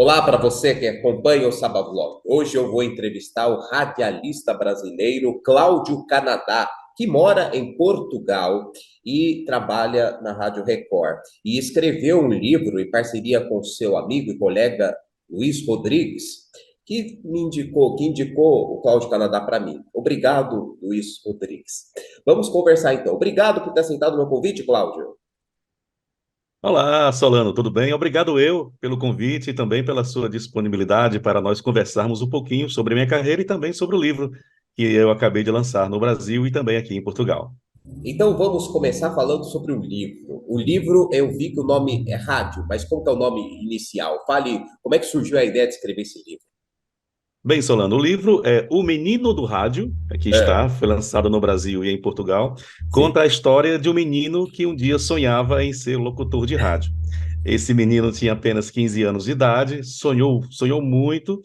Olá para você que acompanha o Sabavlog. Hoje eu vou entrevistar o radialista brasileiro Cláudio Canadá, que mora em Portugal e trabalha na Rádio Record. E escreveu um livro em parceria com seu amigo e colega Luiz Rodrigues, que indicou o Cláudio Canadá para mim. Obrigado, Luiz Rodrigues. Vamos conversar então. Obrigado por ter aceitado o meu convite, Cláudio. Olá, Solano, tudo bem? Obrigado eu pelo convite e também pela sua disponibilidade para nós conversarmos um pouquinho sobre minha carreira e também sobre o livro que eu acabei de lançar no Brasil e também aqui em Portugal. Então vamos começar falando sobre o livro. O livro, eu vi que o nome é Rádio, mas como que é o nome inicial? Fale, como é que surgiu a ideia de escrever esse livro? Bem, Solano, o livro é O Menino do Rádio, aqui É, está, foi lançado no Brasil e em Portugal, sim. conta a história de um menino que um dia sonhava em ser locutor de rádio. Esse menino tinha apenas 15 anos de idade, sonhou muito,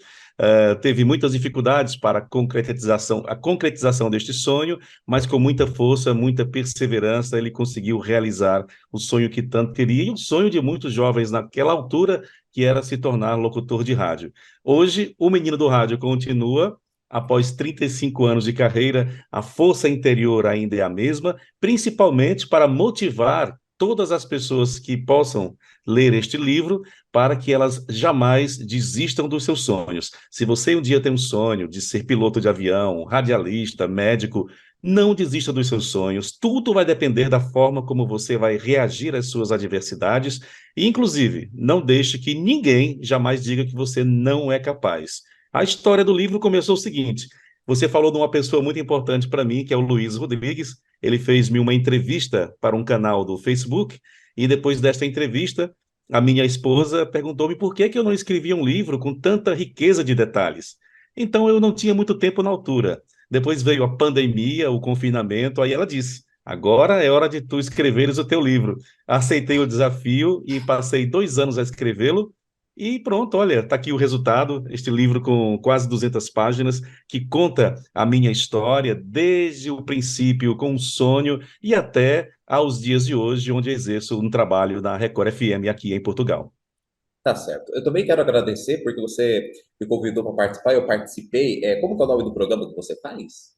teve muitas dificuldades para a concretização deste sonho, mas com muita força, muita perseverança, ele conseguiu realizar o sonho que tanto queria e o sonho de muitos jovens naquela altura, que era se tornar locutor de rádio. Hoje, o menino do rádio continua. Após 35 anos de carreira, a força interior ainda é a mesma, principalmente para motivar todas as pessoas que possam ler este livro para que elas jamais desistam dos seus sonhos. Se você um dia tem um sonho de ser piloto de avião, radialista, médico, não desista dos seus sonhos. Tudo vai depender da forma como você vai reagir às suas adversidades e, inclusive, não deixe que ninguém jamais diga que você não é capaz. A história do livro começou o seguinte: você falou de uma pessoa muito importante para mim, que é o Luiz Rodrigues. Ele fez-me uma entrevista para um canal do Facebook, e depois desta entrevista, a minha esposa perguntou-me por que eu não escrevia um livro com tanta riqueza de detalhes. Então eu não tinha muito tempo na altura. Depois veio a pandemia, o confinamento, aí ela disse: agora é hora de tu escreveres o teu livro. Aceitei o desafio e passei 2 anos a escrevê-lo. E pronto, olha, está aqui o resultado, este livro com quase 200 páginas, que conta a minha história desde o princípio, com um sonho, e até aos dias de hoje, onde exerço um trabalho na Record FM aqui em Portugal. Tá certo. Eu também quero agradecer porque você me convidou para participar, eu participei. Como que é o nome do programa que você faz?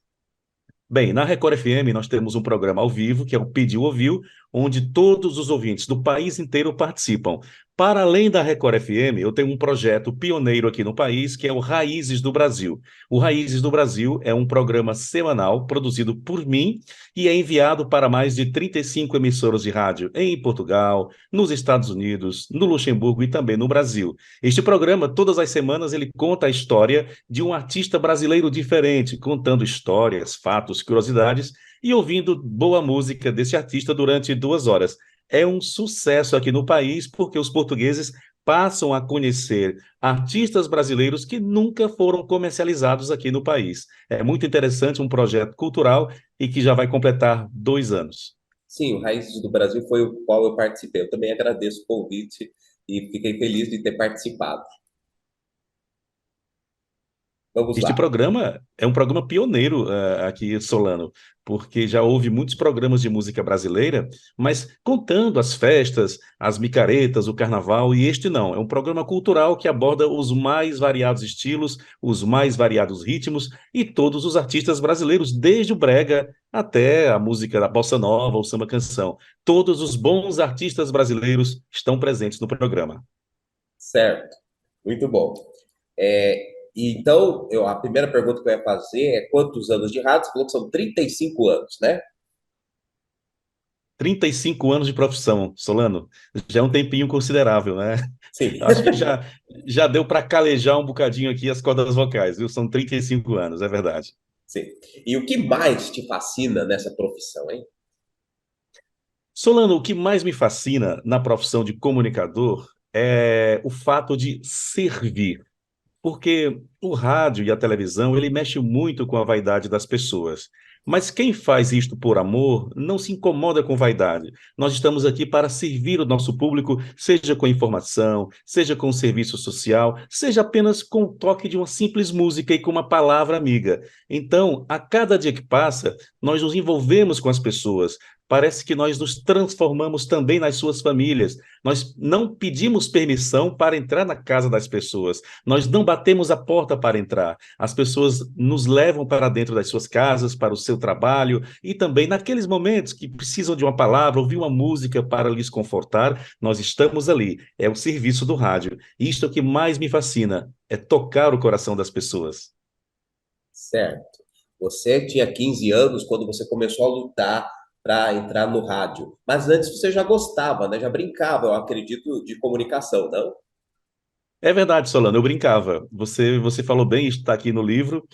Bem, na Record FM nós temos um programa ao vivo, que é o Pediu Ouviu, onde todos os ouvintes do país inteiro participam. Para além da Record FM, eu tenho um projeto pioneiro aqui no país, que é o Raízes do Brasil. O Raízes do Brasil é um programa semanal produzido por mim e é enviado para mais de 35 emissoras de rádio em Portugal, nos Estados Unidos, no Luxemburgo e também no Brasil. Este programa, todas as semanas, ele conta a história de um artista brasileiro diferente, contando histórias, fatos, curiosidades e ouvindo boa música desse artista durante 2 horas. É um sucesso aqui no país porque os portugueses passam a conhecer artistas brasileiros que nunca foram comercializados aqui no país. É muito interessante, um projeto cultural e que já vai completar 2 anos. Sim, o Raízes do Brasil foi o qual eu participei. Eu também agradeço o convite e fiquei feliz de ter participado. Vamos Este lá. programa é um programa pioneiro aqui, Solano, porque já houve muitos programas de música brasileira, mas contando as festas, as micaretas, o carnaval, e este não. É um programa cultural que aborda os mais variados estilos, os mais variados ritmos e todos os artistas brasileiros, desde o brega até a música da bossa nova, o samba canção. Todos os bons artistas brasileiros estão presentes no programa. Certo. Muito bom. Então, a primeira pergunta que eu ia fazer é quantos anos de rádio? Você falou que são 35 anos, né? 35 anos de profissão, Solano. Já é um tempinho considerável, né? Sim. Acho que já deu para calejar um bocadinho aqui as cordas vocais, viu? São 35 anos, é verdade. Sim. E o que mais te fascina nessa profissão, hein? Solano, o que mais me fascina na profissão de comunicador é o fato de servir. Porque o rádio e a televisão, ele mexe muito com a vaidade das pessoas. Mas quem faz isto por amor não se incomoda com vaidade. Nós estamos aqui para servir o nosso público, seja com informação, seja com serviço social, seja apenas com o toque de uma simples música e com uma palavra amiga. Então, a cada dia que passa, nós nos envolvemos com as pessoas, parece que nós nos transformamos também nas suas famílias. Nós não pedimos permissão para entrar na casa das pessoas, nós não batemos a porta para entrar. As pessoas nos levam para dentro das suas casas, para o seu trabalho, e também naqueles momentos que precisam de uma palavra, ouvir uma música para lhes confortar, nós estamos ali. É o serviço do rádio. Isto é o que mais me fascina, é tocar o coração das pessoas. Certo. Você tinha 15 anos quando você começou a lutar para entrar no rádio. Mas antes você já gostava, né? Já brincava, eu acredito, de comunicação, não? É verdade, Solano, eu brincava. Você falou bem, isso está aqui no livro.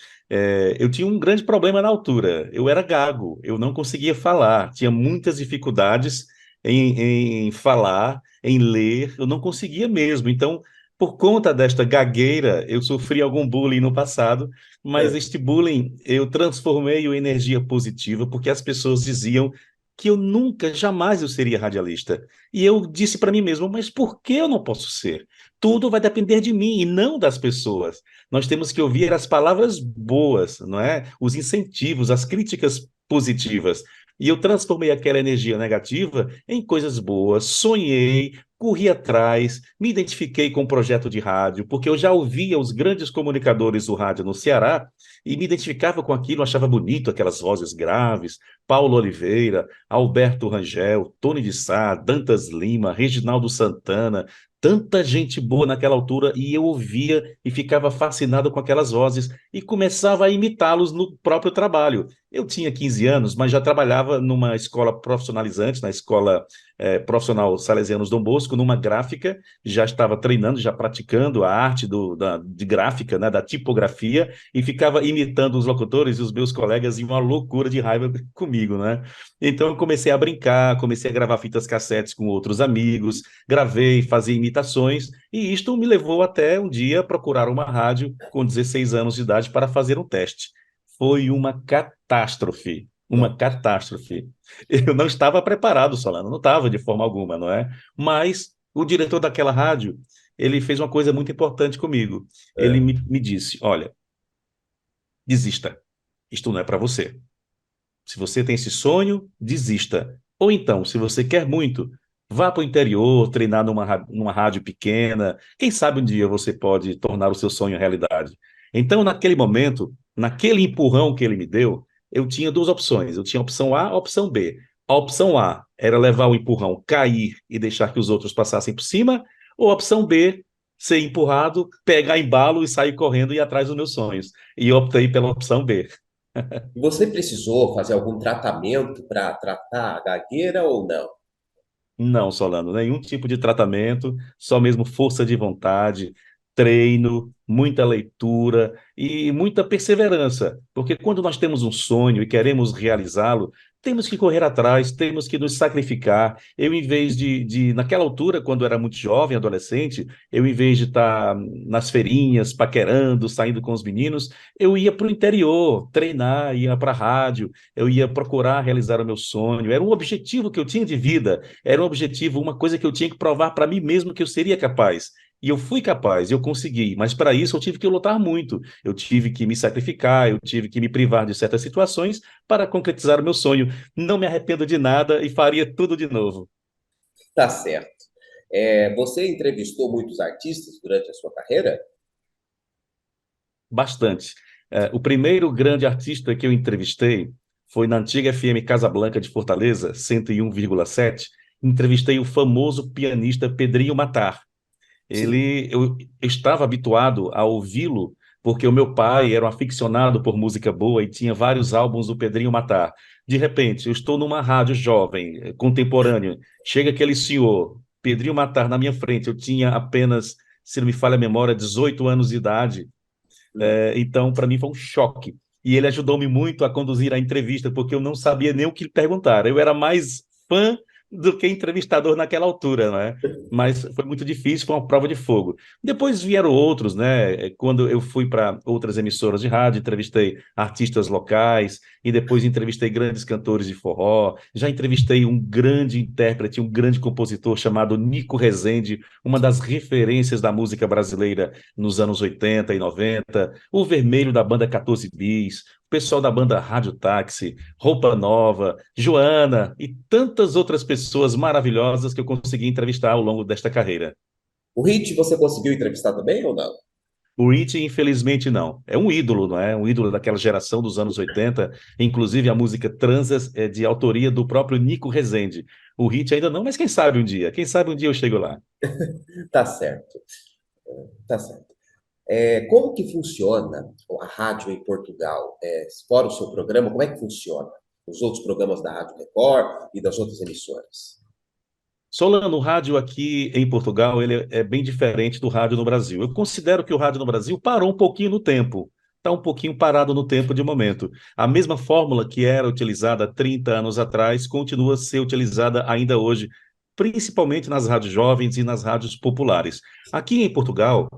Eu tinha um grande problema na altura. Eu era gago, eu não conseguia falar, tinha muitas dificuldades em falar, em ler, eu não conseguia mesmo. Então, por conta desta gagueira, eu sofri algum bullying no passado, mas É. este bullying eu transformei em energia positiva, porque as pessoas diziam que eu nunca, jamais eu seria radialista. E eu disse para mim mesmo, mas por que eu não posso ser? Tudo vai depender de mim e não das pessoas. Nós temos que ouvir as palavras boas, não é? Os incentivos, as críticas positivas. E eu transformei aquela energia negativa em coisas boas, sonhei, corri atrás, me identifiquei com o projeto de rádio, porque eu já ouvia os grandes comunicadores do rádio no Ceará e me identificava com aquilo, achava bonito aquelas vozes graves, Paulo Oliveira, Alberto Rangel, Tony de Sá, Dantas Lima, Reginaldo Santana, tanta gente boa naquela altura, e eu ouvia e ficava fascinado com aquelas vozes e começava a imitá-los no próprio trabalho. Eu tinha 15 anos, mas já trabalhava numa escola profissionalizante, na escola profissional Salesianos Dom Bosco, numa gráfica, já estava treinando, já praticando a arte de gráfica, né, da tipografia, e ficava imitando os locutores e os meus colegas em uma loucura de raiva comigo, né? Então eu comecei a brincar, comecei a gravar fitas cassetes com outros amigos, gravei, fazia imitações, e isto me levou até um dia procurar uma rádio com 16 anos de idade para fazer um teste. Foi uma catástrofe, uma Não. catástrofe. Eu não estava preparado, Solano, não estava de forma alguma, não é? Mas o diretor daquela rádio, ele fez uma coisa muito importante comigo. Ele É. me disse, olha, desista, isto não é para você. Se você tem esse sonho, desista. Ou então, se você quer muito, vá para o interior, treinar numa rádio pequena. Quem sabe um dia você pode tornar o seu sonho realidade. Então, naquele momento, naquele empurrão que ele me deu, eu tinha duas opções. Eu tinha a opção A, a opção B. A opção A era levar o empurrão, cair e deixar que os outros passassem por cima. Ou a opção B, ser empurrado, pegar embalo e sair correndo e ir atrás dos meus sonhos. E eu optei pela opção B. Você precisou fazer algum tratamento para tratar a gagueira ou não? Não, Solano, nenhum tipo de tratamento, só mesmo força de vontade, treino, muita leitura e muita perseverança, porque quando nós temos um sonho e queremos realizá-lo, temos que correr atrás, temos que nos sacrificar. Eu, em vez naquela altura, quando eu era muito jovem, adolescente, eu, em vez de estar nas feirinhas, paquerando, saindo com os meninos, eu ia para o interior, treinar, ia para a rádio, eu ia procurar realizar o meu sonho. Era um objetivo que eu tinha de vida, era um objetivo, uma coisa que eu tinha que provar para mim mesmo que eu seria capaz. E eu fui capaz, eu consegui, mas para isso eu tive que lutar muito. Eu tive que me sacrificar, eu tive que me privar de certas situações para concretizar o meu sonho. Não me arrependo de nada e faria tudo de novo. Tá certo. Você entrevistou muitos artistas durante a sua carreira? Bastante. O primeiro grande artista que eu entrevistei foi na antiga FM Casablanca de Fortaleza, 101,7. Entrevistei o famoso pianista Pedrinho Matar. Sim. Eu estava habituado a ouvi-lo, porque o meu pai era um aficionado por música boa e tinha vários álbuns do Pedrinho Matar. De repente, eu estou numa rádio jovem, contemporâneo, chega aquele senhor, Pedrinho Matar, na minha frente. Eu tinha apenas, se não me falha a memória, 18 anos de idade. Então, para mim, foi um choque. E ele ajudou-me muito a conduzir a entrevista, porque eu não sabia nem o que lhe perguntar. Eu era mais fã do que entrevistador naquela altura, né? Mas foi muito difícil, foi uma prova de fogo. Depois vieram outros, né? Quando eu fui para outras emissoras de rádio, entrevistei artistas locais e depois entrevistei grandes cantores de forró. Já entrevistei um grande intérprete, um grande compositor chamado Nico Rezende, uma das referências da música brasileira nos anos 80 e 90, o Vermelho da banda 14 Bis, pessoal da banda Rádio Táxi, Roupa Nova, Joana e tantas outras pessoas maravilhosas que eu consegui entrevistar ao longo desta carreira. O Hit você conseguiu entrevistar também ou não? O Rich, infelizmente, não. É um ídolo, não é? Um ídolo daquela geração dos anos 80. Inclusive, a música Transas é de autoria do próprio Nico Rezende. O Rich ainda não, mas quem sabe um dia? Quem sabe um dia eu chego lá. Tá certo, tá certo. Como que funciona a rádio em Portugal? Fora o seu programa, como é que funciona? Os outros programas da Rádio Record e das outras emissoras? Solano, o rádio aqui em Portugal, ele é bem diferente do rádio no Brasil. Eu considero que o rádio no Brasil parou um pouquinho no tempo. Está um pouquinho parado no tempo de momento. A mesma fórmula que era utilizada há 30 anos atrás continua a ser utilizada ainda hoje, principalmente nas rádios jovens e nas rádios populares. Aqui em Portugal,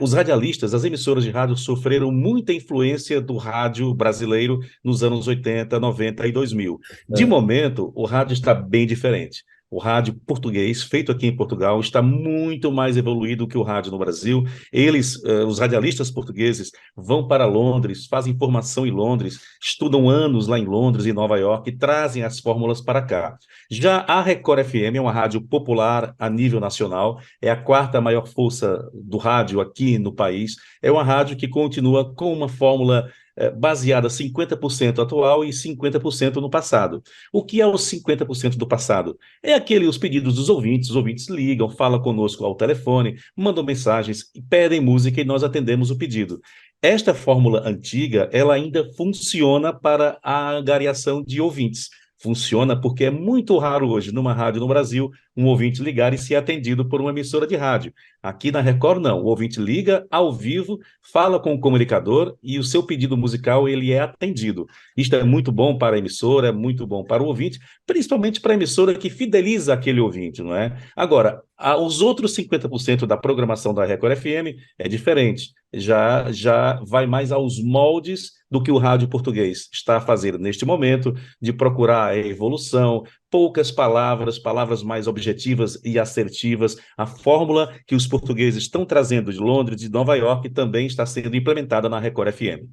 os radialistas, as emissoras de rádio sofreram muita influência do rádio brasileiro nos anos 80, 90 e 2000. De Ah, momento, o rádio está bem diferente. O rádio português, feito aqui em Portugal, está muito mais evoluído que o rádio no Brasil. Eles, os radialistas portugueses, vão para Londres, fazem formação em Londres, estudam anos lá em Londres e Nova York e trazem as fórmulas para cá. Já a Record FM é uma rádio popular a nível nacional, é a quarta maior força do rádio aqui no país. É uma rádio que continua com uma fórmula baseada 50% atual e 50% no passado. O que é os 50% do passado? É aquele os pedidos dos ouvintes, os ouvintes ligam, falam conosco ao telefone, mandam mensagens, pedem música e nós atendemos o pedido. Esta fórmula antiga, ela ainda funciona para a angariação de ouvintes. Funciona porque é muito raro hoje, numa rádio no Brasil, um ouvinte ligar e ser atendido por uma emissora de rádio. Aqui na Record, não. O ouvinte liga ao vivo, fala com o comunicador e o seu pedido musical ele é atendido. Isto é muito bom para a emissora, é muito bom para o ouvinte, principalmente para a emissora que fideliza aquele ouvinte, não é? Agora, os outros 50% da programação da Record FM é diferente. Já vai mais aos moldes do que o rádio português está a fazer neste momento, de procurar a evolução, poucas palavras, palavras mais objetivas e assertivas. A fórmula que os portugueses estão trazendo de Londres, de Nova York, também está sendo implementada na Record FM.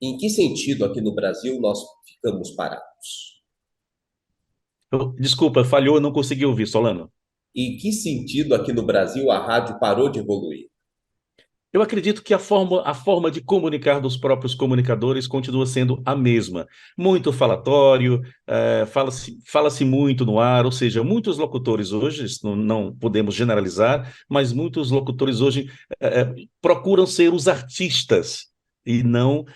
Em que sentido aqui no Brasil nós ficamos parados? Desculpa, falhou, eu não consegui ouvir, Solano. Em que sentido aqui no Brasil a rádio parou de evoluir? Eu acredito que a forma de comunicar dos próprios comunicadores continua sendo a mesma. Muito falatório, fala-se muito no ar, ou seja, muitos locutores hoje, não podemos generalizar, mas muitos locutores hoje procuram ser os artistas e não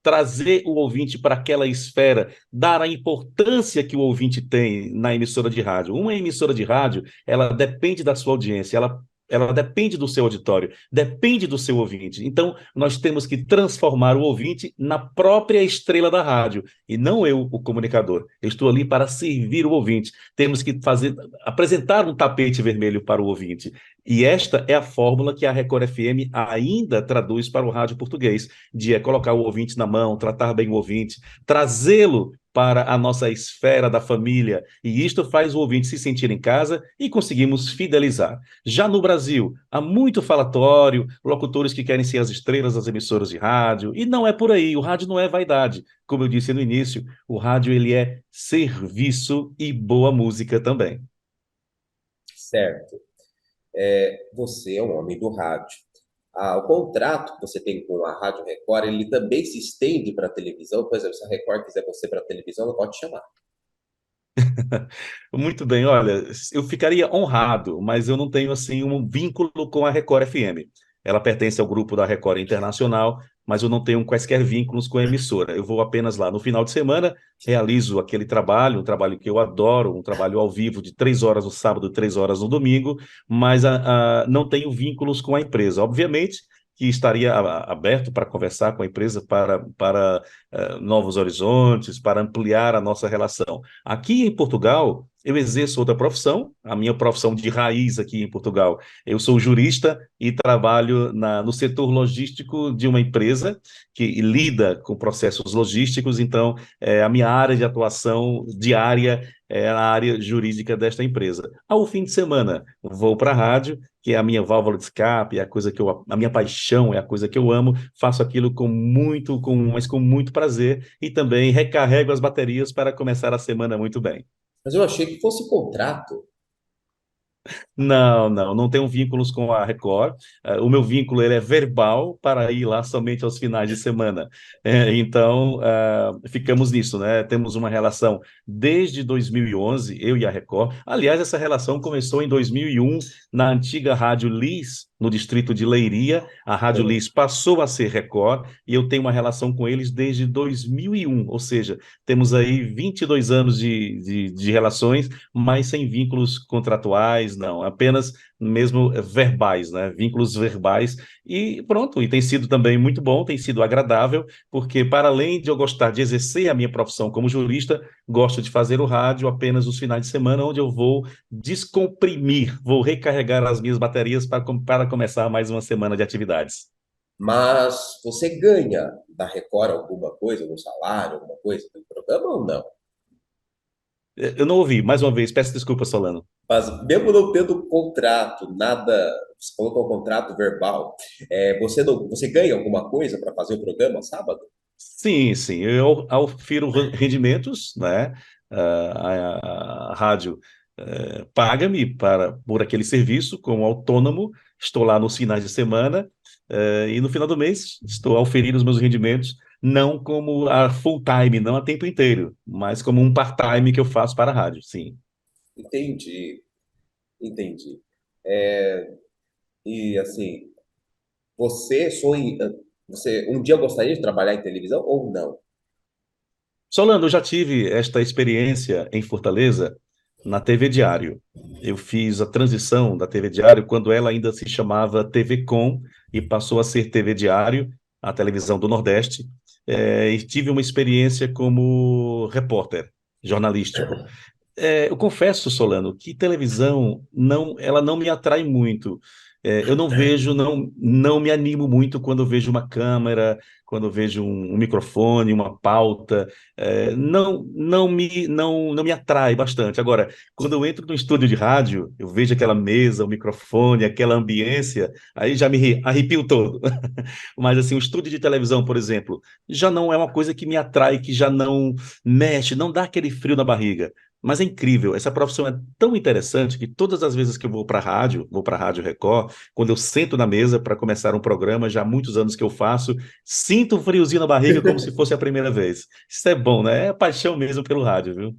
trazer o ouvinte para aquela esfera, dar a importância que o ouvinte tem na emissora de rádio. Uma emissora de rádio, ela depende da sua audiência, ela depende do seu auditório, depende do seu ouvinte. Então, nós temos que transformar o ouvinte na própria estrela da rádio, e não eu, o comunicador. Eu estou ali para servir o ouvinte. Temos que apresentar um tapete vermelho para o ouvinte. E esta é a fórmula que a Record FM ainda traduz para o rádio português, de colocar o ouvinte na mão, tratar bem o ouvinte, trazê-lo para a nossa esfera da família, e isto faz o ouvinte se sentir em casa e conseguimos fidelizar. Já no Brasil, há muito falatório, locutores que querem ser as estrelas das emissoras de rádio, e não é por aí, o rádio não é vaidade. Como eu disse no início, o rádio ele é serviço e boa música também. Certo. Você é um homem do rádio. O contrato que você tem com a Rádio Record, ele também se estende para a televisão. Por exemplo, se a Record quiser você para a televisão, ela pode te chamar. Muito bem, olha, eu ficaria honrado, mas eu não tenho assim um vínculo com a Record FM. Ela pertence ao grupo da Record Internacional, mas eu não tenho quaisquer vínculos com a emissora. Eu vou apenas lá no final de semana, realizo aquele trabalho, um trabalho que eu adoro, um trabalho ao vivo de 3 horas no sábado, 3 horas no domingo, mas não tenho vínculos com a empresa. Obviamente que estaria aberto para conversar com a empresa para novos horizontes, para ampliar a nossa relação. Aqui em Portugal, eu exerço outra profissão, a minha profissão de raiz aqui em Portugal. Eu sou jurista e trabalho no setor logístico de uma empresa que lida com processos logísticos, então a minha área de atuação diária é a área jurídica desta empresa. Ao fim de semana, vou para a rádio, que é a minha válvula de escape, é a coisa que a minha paixão, é a coisa que eu amo, faço aquilo mas com muito prazer e também recarrego as baterias para começar a semana muito bem. Mas eu achei que fosse contrato. Não, não, não tenho vínculos com a Record. O meu vínculo ele é verbal para ir lá somente aos finais de semana. Então, ficamos nisso, né? Temos uma relação desde 2011, eu e a Record. Aliás, essa relação começou em 2001, na antiga Rádio Lis, no distrito de Leiria. A Rádio Lis passou a ser Record e eu tenho uma relação com eles desde 2001, ou seja, temos aí 22 anos de relações, mas sem vínculos contratuais, não, apenas mesmo verbais, né? Vínculos verbais. E pronto, e tem sido também muito bom, tem sido agradável, porque para além de eu gostar de exercer a minha profissão como jurista, gosto de fazer o rádio apenas nos finais de semana, onde eu vou descomprimir, vou recarregar as minhas baterias para começar mais uma semana de atividades. Mas você ganha da Record alguma coisa, algum salário, alguma coisa do programa ou não? Eu não ouvi, mais uma vez, peço desculpa, Solano. Mas mesmo não tendo contrato, nada, você falou que é um contrato verbal, você não, você ganha alguma coisa para fazer o programa sábado? Sim, sim, eu aufiro rendimentos, né? A rádio paga-me por aquele serviço como autônomo, estou lá nos finais de semana, e no final do mês estou a oferir os meus rendimentos, não como a full time, não a tempo inteiro, mas como um part-time que eu faço para a rádio, sim. Entendi, entendi. É, e assim, você sonha, você um dia gostaria de trabalhar em televisão ou não? Solano, eu já tive esta experiência em Fortaleza na TV Diário. Eu fiz a transição da TV Diário quando ela ainda se chamava TV Com e passou a ser TV Diário, a televisão do Nordeste, e tive uma experiência como repórter jornalístico. Eu confesso, Solano, que televisão ela não me atrai muito. Eu não vejo, não me animo muito quando eu vejo uma câmera, quando eu vejo um microfone, uma pauta. Não me atrai bastante. Agora, quando eu entro no estúdio de rádio, eu vejo aquela mesa, o microfone, aquela ambiência, aí já me arrepio todo. Mas assim, o estúdio de televisão, por exemplo, já não é uma coisa que me atrai, que já não mexe, não dá aquele frio na barriga. Mas é incrível, essa profissão é tão interessante que todas as vezes que eu vou para a Rádio Record, quando eu sento na mesa para começar um programa, já há muitos anos que eu faço, sinto um friozinho na barriga como se fosse a primeira vez. Isso é bom, né? É paixão mesmo pelo rádio, viu?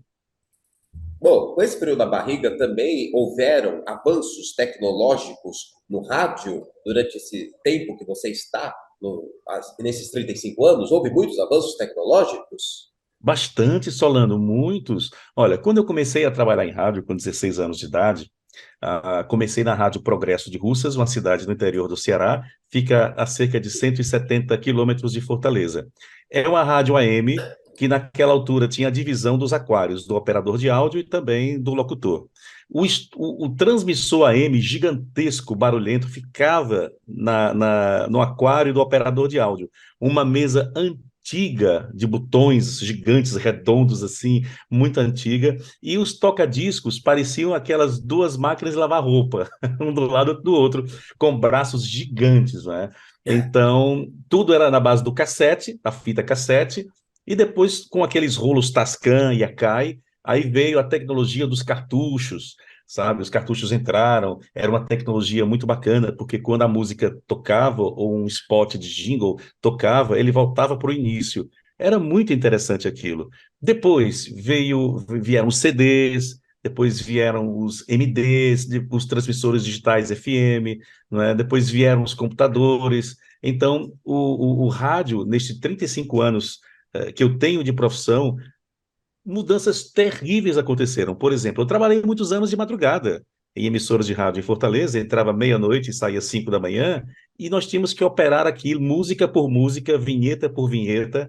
Bom, com esse período da barriga também houveram avanços tecnológicos no rádio durante esse tempo que você está nesses 35 anos? Houve muitos avanços tecnológicos? Bastante, Solano, muitos. Olha, quando eu comecei a trabalhar em rádio com 16 anos de idade, comecei na Rádio Progresso de Russas, uma cidade no interior do Ceará, fica a cerca de 170 quilômetros de Fortaleza. É uma rádio AM que naquela altura tinha a divisão dos aquários, do operador de áudio e também do locutor. O transmissor AM gigantesco, barulhento, ficava no aquário do operador de áudio. Uma mesa antiga de botões gigantes, redondos assim, muito antiga, e os toca-discos pareciam aquelas duas máquinas de lavar roupa, um do lado do outro, com braços gigantes, né? Então, tudo era na base do cassete, a fita cassete, e depois com aqueles rolos Tascam e Akai, aí veio a tecnologia dos cartuchos, sabe? Os cartuchos entraram, era uma tecnologia muito bacana, porque quando a música tocava, ou um spot de jingle tocava, ele voltava para o início. Era muito interessante aquilo. Depois vieram os CDs, depois vieram os MDs, os transmissores digitais FM, não é? Depois vieram os computadores. Então, o rádio, nestes 35 anos que eu tenho de profissão, mudanças terríveis aconteceram. Por exemplo, eu trabalhei muitos anos de madrugada em emissoras de rádio em Fortaleza, entrava meia-noite e saía 5 da manhã, e nós tínhamos que operar aquilo, música por música, vinheta por vinheta,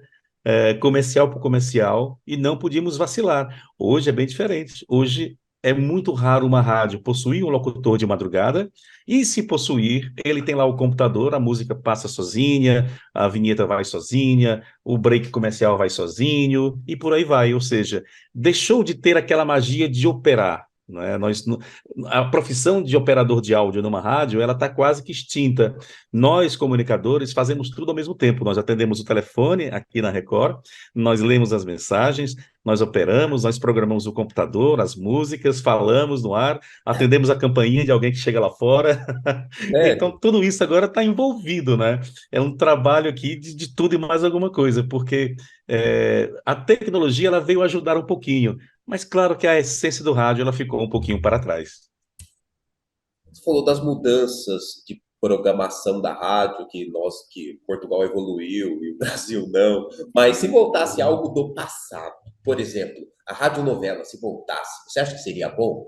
comercial por comercial, e não podíamos vacilar. Hoje é bem diferente. Hoje é muito raro uma rádio possuir um locutor de madrugada, e se possuir, ele tem lá o computador, a música passa sozinha, a vinheta vai sozinha, o break comercial vai sozinho, e por aí vai. Ou seja, deixou de ter aquela magia de operar. Não é? A profissão de operador de áudio numa rádio, ela está quase que extinta. Nós, comunicadores, fazemos tudo ao mesmo tempo. Nós atendemos o telefone aqui na Record, nós lemos as mensagens, nós operamos, nós programamos o computador, as músicas, falamos no ar, atendemos a campainha de alguém que chega lá fora. Então, Sério? tudo isso agora está envolvido, né? É um trabalho aqui de tudo e mais alguma coisa, porque a tecnologia ela veio ajudar um pouquinho, mas claro que a essência do rádio ela ficou um pouquinho para trás. Você falou das mudanças de programação da rádio, que Portugal evoluiu e o Brasil não. Mas se voltasse algo do passado, por exemplo, a radionovela, se voltasse, você acha que seria bom?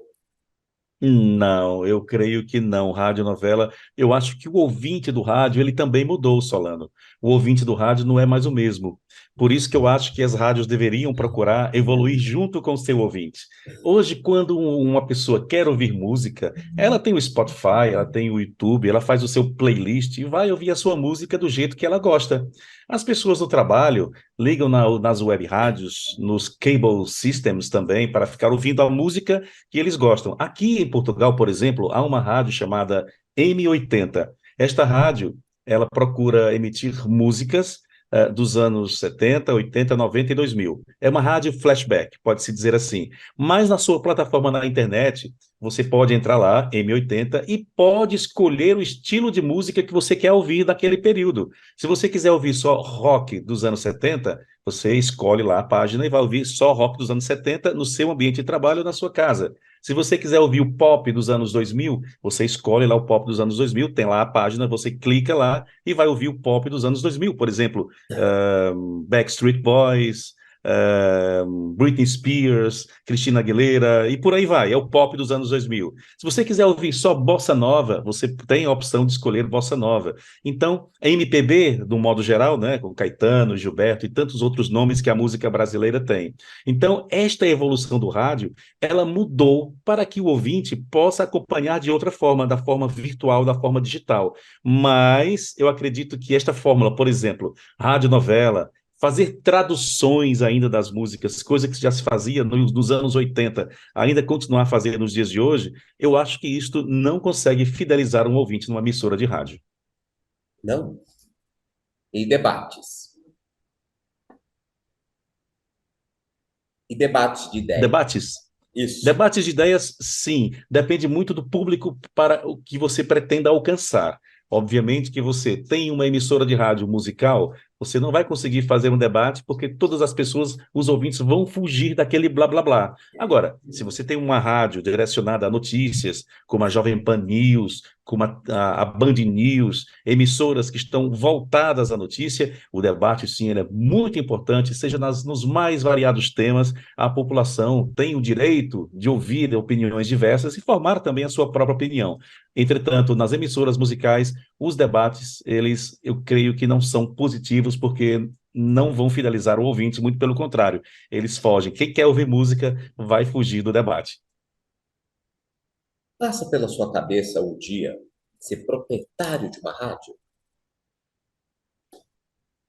Não, eu creio que não. Radionovela, eu acho que o ouvinte do rádio, ele também mudou, Solano. O ouvinte do rádio não é mais o mesmo. Por isso que eu acho que as rádios deveriam procurar evoluir junto com o seu ouvinte. Hoje, quando uma pessoa quer ouvir música, ela tem o Spotify, ela tem o YouTube, ela faz o seu playlist e vai ouvir a sua música do jeito que ela gosta. As pessoas no trabalho ligam nas web rádios, nos cable systems também, para ficar ouvindo a música que eles gostam. Aqui em Portugal, por exemplo, há uma rádio chamada M80. Esta rádio, ela procura emitir músicas dos anos 70, 80, 90 e 2000. É uma rádio flashback, pode-se dizer assim. Mas na sua plataforma na internet, você pode entrar lá, M80, e pode escolher o estilo de música que você quer ouvir naquele período. Se você quiser ouvir só rock dos anos 70, você escolhe lá a página e vai ouvir só rock dos anos 70 no seu ambiente de trabalho ou na sua casa. Se você quiser ouvir o pop dos anos 2000, você escolhe lá o pop dos anos 2000, tem lá a página, você clica lá e vai ouvir o pop dos anos 2000. Por exemplo, Backstreet Boys, Britney Spears, Christina Aguilera e por aí vai. É o pop dos anos 2000. Se você quiser ouvir só bossa nova, você tem a opção de escolher bossa nova. Então, a MPB, do modo geral, né, com Caetano, Gilberto e tantos outros nomes que a música brasileira tem. Então, esta evolução do rádio, ela mudou para que o ouvinte possa acompanhar de outra forma, da forma virtual, da forma digital. Mas eu acredito que esta fórmula, por exemplo, radionovela, fazer traduções ainda das músicas, coisa que já se fazia nos anos 80, ainda continuar a fazer nos dias de hoje, eu acho que isto não consegue fidelizar um ouvinte numa emissora de rádio. Não. E debates. E debates de ideias. Debates? Isso. Debates de ideias, sim, depende muito do público para o que você pretenda alcançar. Obviamente que você tem uma emissora de rádio musical, você não vai conseguir fazer um debate porque todas as pessoas, os ouvintes, vão fugir daquele blá blá blá. Agora, se você tem uma rádio direcionada a notícias, como a Jovem Pan News, como a Band News, emissoras que estão voltadas à notícia, o debate, sim, ele é muito importante, seja nos mais variados temas, a população tem o direito de ouvir opiniões diversas e formar também a sua própria opinião. Entretanto, nas emissoras musicais, os debates, eles, eu creio que não são positivos porque não vão fidelizar o ouvinte, muito pelo contrário, eles fogem. Quem quer ouvir música vai fugir do debate. Passa pela sua cabeça um dia ser proprietário de uma rádio?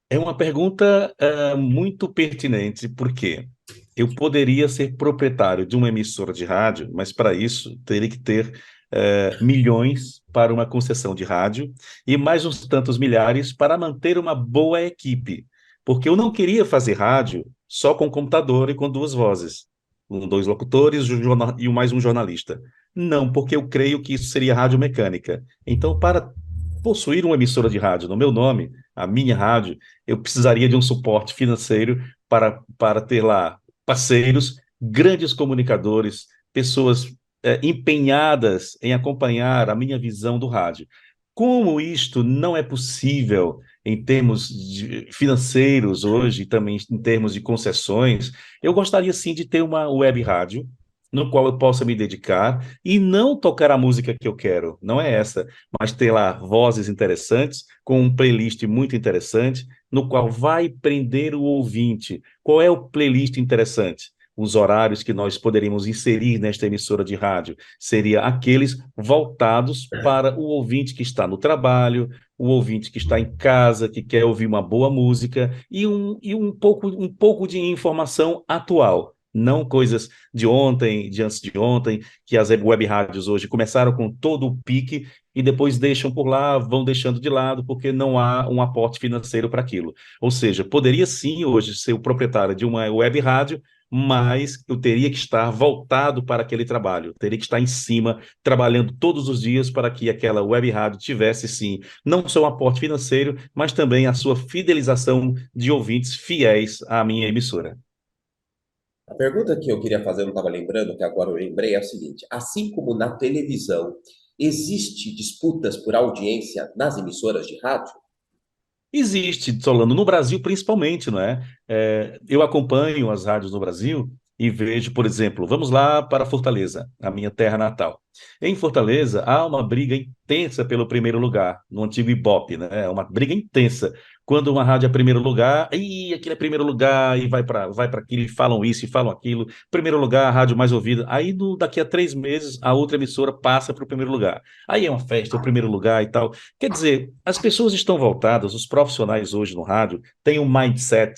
É uma pergunta muito pertinente, porque eu poderia ser proprietário de uma emissora de rádio, mas para isso teria que ter milhões para uma concessão de rádio e mais uns tantos milhares para manter uma boa equipe, porque eu não queria fazer rádio só com computador e com duas vozes, com dois locutores e mais um jornalista. Não, porque eu creio que isso seria rádio mecânica. Então, para possuir uma emissora de rádio no meu nome, a minha rádio, eu precisaria de um suporte financeiro para ter lá parceiros, grandes comunicadores, pessoas empenhadas em acompanhar a minha visão do rádio. Como isto não é possível em termos financeiros hoje, e também em termos de concessões, eu gostaria sim de ter uma web rádio no qual eu possa me dedicar e não tocar a música que eu quero, não é essa, mas ter lá vozes interessantes, com um playlist muito interessante, no qual vai prender o ouvinte. Qual é o playlist interessante? os horários que nós poderíamos inserir nesta emissora de rádio seria aqueles voltados para o ouvinte que está no trabalho, o ouvinte que está em casa, que quer ouvir uma boa música um pouco de informação atual. Não coisas de ontem, de antes de ontem, que as web rádios hoje começaram com todo o pique e depois deixam por lá, vão deixando de lado, porque não há um aporte financeiro para aquilo. Ou seja, poderia sim hoje ser o proprietário de uma web rádio, mas eu teria que estar voltado para aquele trabalho, eu teria que estar em cima, trabalhando todos os dias para que aquela web rádio tivesse sim, não só um aporte financeiro, mas também a sua fidelização de ouvintes fiéis à minha emissora. A pergunta que eu queria fazer, eu não estava lembrando, que agora eu lembrei, é a seguinte: assim como na televisão, existe disputas por audiência nas emissoras de rádio? Existe, Solano, no Brasil principalmente, não é? Eu acompanho as rádios no Brasil e vejo, por exemplo, vamos lá para Fortaleza, a minha terra natal. Em Fortaleza, há uma briga intensa pelo primeiro lugar, no antigo Ibope, né? É uma briga intensa. Quando uma rádio é primeiro lugar, e aquilo é primeiro lugar, e vai para aquilo, e falam isso, e falam aquilo. Primeiro lugar, a rádio mais ouvida. Aí, daqui a 3 meses, a outra emissora passa para o primeiro lugar. Aí é uma festa, é o primeiro lugar e tal. Quer dizer, as pessoas estão voltadas, os profissionais hoje no rádio têm um mindset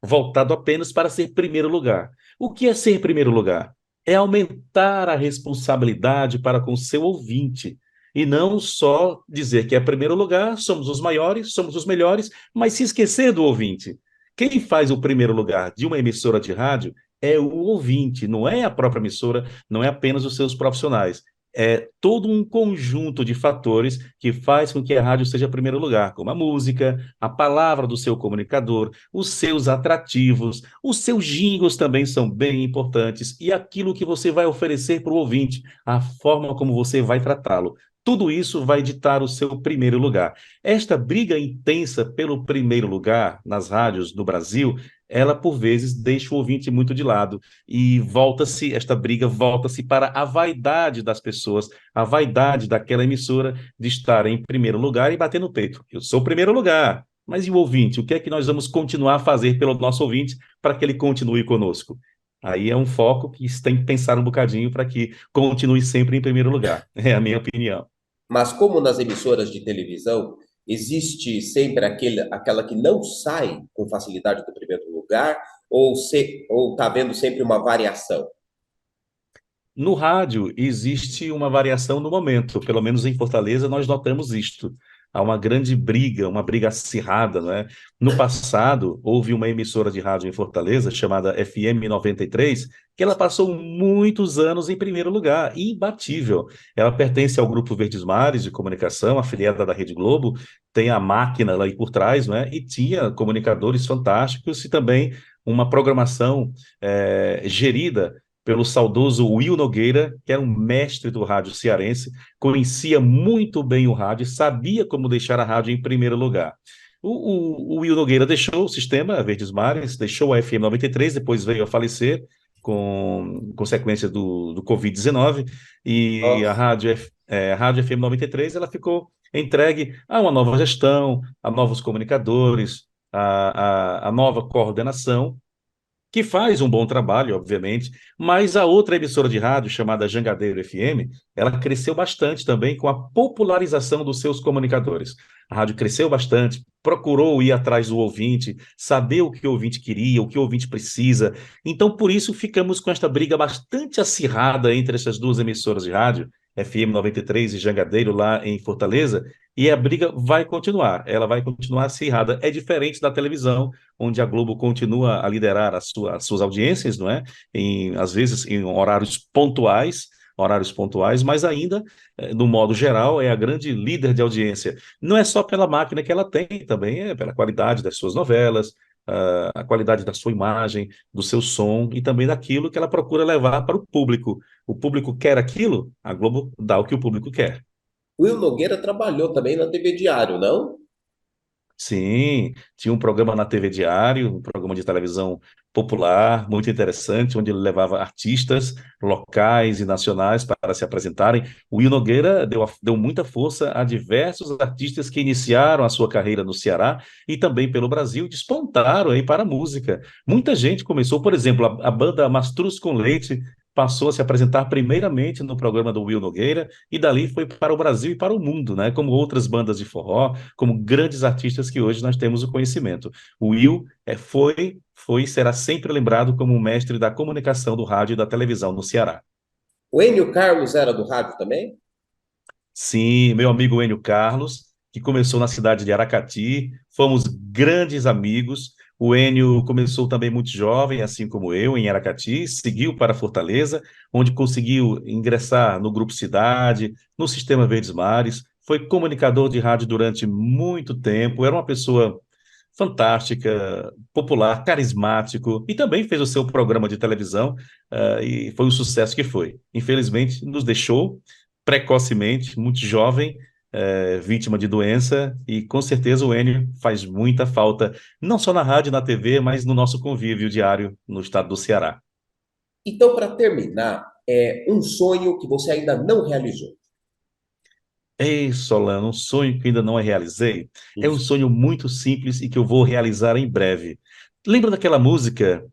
voltado apenas para ser primeiro lugar. O que é ser primeiro lugar? É aumentar a responsabilidade para com o seu ouvinte. E não só dizer que é primeiro lugar, somos os maiores, somos os melhores, mas se esquecer do ouvinte. Quem faz o primeiro lugar de uma emissora de rádio é o ouvinte, não é a própria emissora, não é apenas os seus profissionais, é todo um conjunto de fatores que faz com que a rádio seja primeiro lugar, como a música, a palavra do seu comunicador, os seus atrativos, os seus jingles também são bem importantes e aquilo que você vai oferecer para o ouvinte, a forma como você vai tratá-lo. Tudo isso vai ditar o seu primeiro lugar. Esta briga intensa pelo primeiro lugar nas rádios do Brasil, ela por vezes deixa o ouvinte muito de lado e esta briga volta-se para a vaidade das pessoas, a vaidade daquela emissora de estar em primeiro lugar e bater no peito. Eu sou o primeiro lugar. Mas e o ouvinte? O que é que nós vamos continuar a fazer pelo nosso ouvinte para que ele continue conosco? Aí é um foco que tem que pensar um bocadinho para que continue sempre em primeiro lugar. É a minha opinião. Mas como nas emissoras de televisão, existe sempre aquela que não sai com facilidade do primeiro lugar, ou está havendo sempre uma variação? No rádio, existe uma variação no momento, pelo menos em Fortaleza, nós notamos isto. Há uma briga acirrada, não é? No passado, houve uma emissora de rádio em Fortaleza, chamada FM 93, que ela passou muitos anos em primeiro lugar, imbatível. Ela pertence ao Grupo Verdes Mares de Comunicação, afiliada da Rede Globo, tem a máquina lá aí por trás, não é? E tinha comunicadores fantásticos e também uma programação gerida pelo saudoso Will Nogueira, que era um mestre do rádio cearense, conhecia muito bem o rádio, sabia como deixar a rádio em primeiro lugar. O Will Nogueira deixou o sistema Verdes Mares, deixou a FM 93, depois veio a falecer com consequência do Covid-19, e Nossa. a Rádio FM 93 ela ficou entregue a uma nova gestão, a novos comunicadores, a nova coordenação, que faz um bom trabalho, obviamente, mas a outra emissora de rádio, chamada Jangadeiro FM, ela cresceu bastante também com a popularização dos seus comunicadores. A rádio cresceu bastante, procurou ir atrás do ouvinte, saber o que o ouvinte queria, o que o ouvinte precisa. Então, por isso, ficamos com esta briga bastante acirrada entre essas duas emissoras de rádio, FM 93 e Jangadeiro, lá em Fortaleza, e a briga vai continuar, ela vai continuar acirrada. É diferente da televisão, onde a Globo continua a liderar as suas audiências, não é? Às vezes em horários pontuais, mas ainda, no modo geral, é a grande líder de audiência. Não é só pela máquina que ela tem, também é pela qualidade das suas novelas, a qualidade da sua imagem, do seu som e também daquilo que ela procura levar para o público. O público quer aquilo, a Globo dá o que o público quer. Will Nogueira trabalhou também na TV Diário, não? Sim, tinha um programa na TV Diário, um programa de televisão popular, muito interessante, onde ele levava artistas locais e nacionais para se apresentarem. O Will Nogueira deu muita força a diversos artistas que iniciaram a sua carreira no Ceará e também pelo Brasil, e despontaram aí para a música. Muita gente começou, por exemplo, a banda Mastruz com Leite passou a se apresentar primeiramente no programa do Will Nogueira e dali foi para o Brasil e para o mundo, né? Como outras bandas de forró, como grandes artistas que hoje nós temos o conhecimento. O Will foi e será sempre lembrado como o mestre da comunicação do rádio e da televisão no Ceará. O Enio Carlos era do rádio também? Sim, meu amigo Enio Carlos, que começou na cidade de Aracati, fomos grandes amigos. O Enio começou também muito jovem, assim como eu, em Aracati, seguiu para Fortaleza, onde conseguiu ingressar no Grupo Cidade, no Sistema Verdes Mares, foi comunicador de rádio durante muito tempo, era uma pessoa fantástica, popular, carismático, e também fez o seu programa de televisão, e foi o sucesso que foi. Infelizmente, nos deixou precocemente, muito jovem, vítima de doença, e com certeza o Enio faz muita falta, não só na rádio e na TV, mas no nosso convívio diário no estado do Ceará. Então, para terminar, é um sonho que você ainda não realizou. Ei, Solano, um sonho que ainda não realizei. É um Isso. sonho muito simples e que eu vou realizar em breve. Lembra daquela música?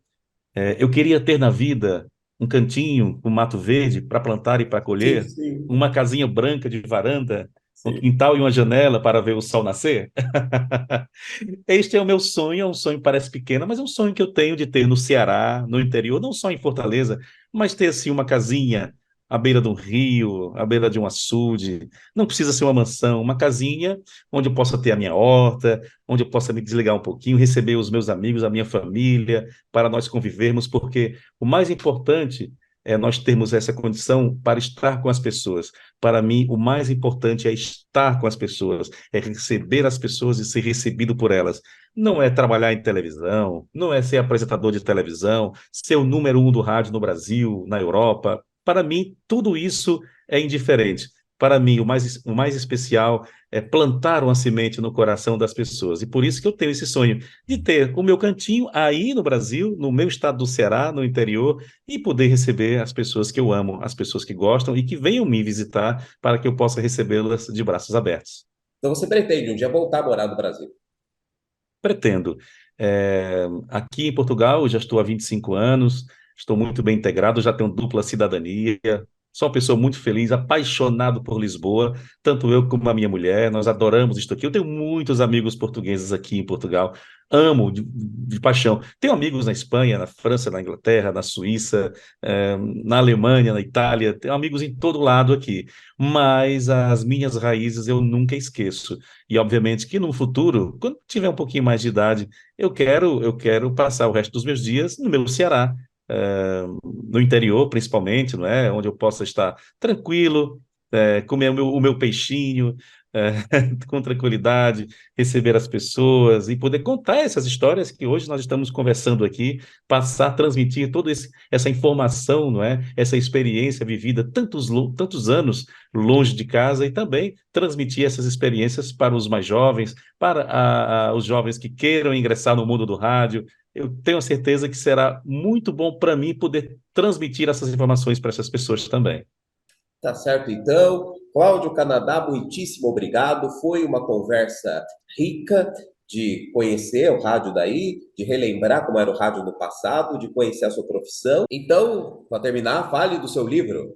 Eu queria ter na vida um cantinho, um mato verde para plantar e para Sim, colher, sim, uma casinha branca de varanda, um sim. quintal e uma janela para ver o sol nascer. Este é o meu sonho, é um sonho que parece pequeno, mas é um sonho que eu tenho de ter no Ceará, no interior, não só em Fortaleza, mas ter assim uma casinha à beira de um rio, à beira de um açude. Não precisa ser uma mansão, uma casinha onde eu possa ter a minha horta, onde eu possa me desligar um pouquinho, receber os meus amigos, a minha família, para nós convivermos, porque o mais importante é nós termos essa condição para estar com as pessoas. Para mim, o mais importante é estar com as pessoas, é receber as pessoas e ser recebido por elas. Não é trabalhar em televisão, não é ser apresentador de televisão, ser o número um do rádio no Brasil, na Europa. Para mim, tudo isso é indiferente. Para mim, o mais especial é plantar uma semente no coração das pessoas. E por isso que eu tenho esse sonho de ter o meu cantinho aí no Brasil, no meu estado do Ceará, no interior, e poder receber as pessoas que eu amo, as pessoas que gostam e que venham me visitar para que eu possa recebê-las de braços abertos. Então, você pretende um dia voltar a morar no Brasil? Pretendo. Aqui em Portugal, eu já estou há 25 anos, estou muito bem integrado, já tenho dupla cidadania, sou uma pessoa muito feliz, apaixonado por Lisboa, tanto eu como a minha mulher, nós adoramos isto aqui. Eu tenho muitos amigos portugueses aqui em Portugal, amo de paixão. Tenho amigos na Espanha, na França, na Inglaterra, na Suíça, na Alemanha, na Itália, tenho amigos em todo lado aqui, mas as minhas raízes eu nunca esqueço. E obviamente que no futuro, quando tiver um pouquinho mais de idade, eu quero passar o resto dos meus dias no meu Ceará, no interior principalmente, não é? Onde eu possa estar tranquilo, comer o meu peixinho, é, com tranquilidade, receber as pessoas e poder contar essas histórias que hoje nós estamos conversando aqui, passar, transmitir toda essa informação, não é? Essa experiência vivida tantos anos longe de casa e também transmitir essas experiências para os mais jovens, para os jovens que queiram ingressar no mundo do rádio. Eu tenho certeza que será muito bom para mim poder transmitir essas informações para essas pessoas também. Tá certo, então. Cláudio Canadá, muitíssimo obrigado. Foi uma conversa rica de conhecer o rádio daí, de relembrar como era o rádio no passado, de conhecer a sua profissão. Então, para terminar, fale do seu livro.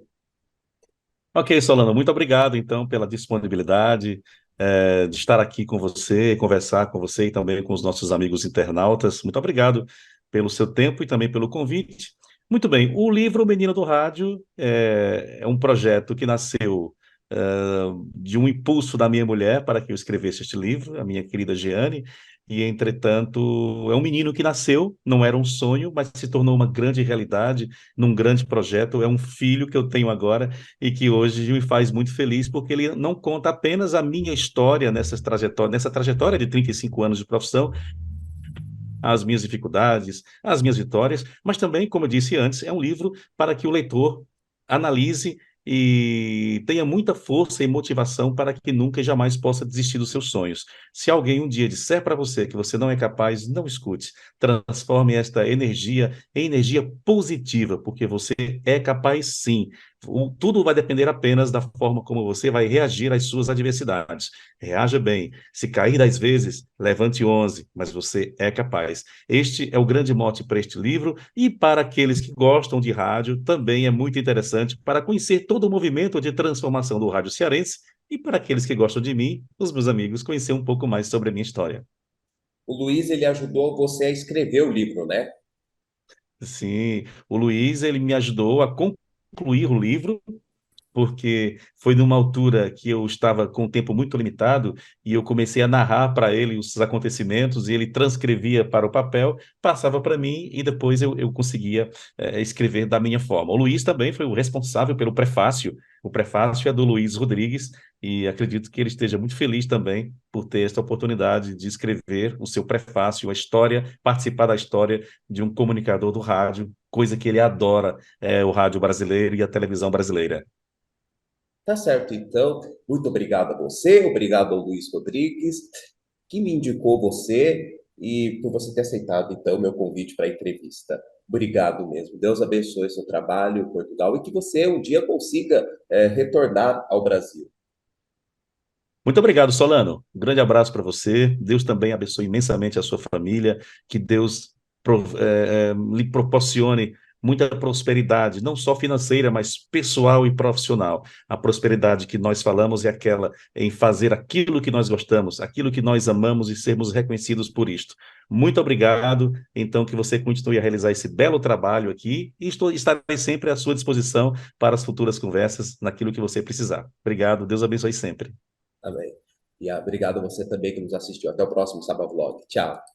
Ok, Solano, muito obrigado, então, pela disponibilidade, de estar aqui com você, conversar com você e também com os nossos amigos internautas. Muito obrigado pelo seu tempo e também pelo convite. Muito bem, o livro O Menino do Rádio é um projeto que nasceu de um impulso da minha mulher para que eu escrevesse este livro, a minha querida Jeane, e, entretanto, é um menino que nasceu, não era um sonho, mas se tornou uma grande realidade, num grande projeto. É um filho que eu tenho agora e que hoje me faz muito feliz, porque ele não conta apenas a minha história nessa trajetória de 35 anos de profissão, as minhas dificuldades, as minhas vitórias, mas também, como eu disse antes, é um livro para que o leitor analise e tenha muita força e motivação para que nunca e jamais possa desistir dos seus sonhos. Se alguém um dia disser para você que você não é capaz, não escute. Transforme esta energia em energia positiva, porque você é capaz sim. Tudo vai depender apenas da forma como você vai reagir às suas adversidades. Reaja bem. Se cair 10 vezes, levante 11, mas você é capaz. Este é o grande mote para este livro, e para aqueles que gostam de rádio, também é muito interessante para conhecer todo o movimento de transformação do rádio cearense, e para aqueles que gostam de mim, os meus amigos, conhecer um pouco mais sobre a minha história. O Luiz, ele ajudou você a escrever o livro, né? Sim, o Luiz, ele me ajudou a concluir o livro, porque foi numa altura que eu estava com o tempo muito limitado e eu comecei a narrar para ele os acontecimentos e ele transcrevia para o papel, passava para mim e depois eu conseguia escrever da minha forma. O Luiz também foi o responsável pelo prefácio. O prefácio é do Luiz Rodrigues e acredito que ele esteja muito feliz também por ter esta oportunidade de escrever o seu prefácio, a história, participar da história de um comunicador do rádio, coisa que ele adora, o rádio brasileiro e a televisão brasileira. Tá certo, então. Muito obrigado a você, obrigado ao Luiz Rodrigues, que me indicou você e por você ter aceitado, então, o meu convite para a entrevista. Obrigado mesmo. Deus abençoe seu trabalho, Portugal, e que você um dia consiga, retornar ao Brasil. Muito obrigado, Solano. Um grande abraço para você. Deus também abençoe imensamente a sua família. Que Deus lhe proporcione muita prosperidade, não só financeira, mas pessoal e profissional. A prosperidade que nós falamos é aquela em fazer aquilo que nós gostamos, aquilo que nós amamos e sermos reconhecidos por isto. Muito obrigado. Então, que você continue a realizar esse belo trabalho aqui e estarei sempre à sua disposição para as futuras conversas, naquilo que você precisar. Obrigado. Deus abençoe sempre. Amém. E obrigado a você também que nos assistiu. Até o próximo Sábado Vlog. Tchau.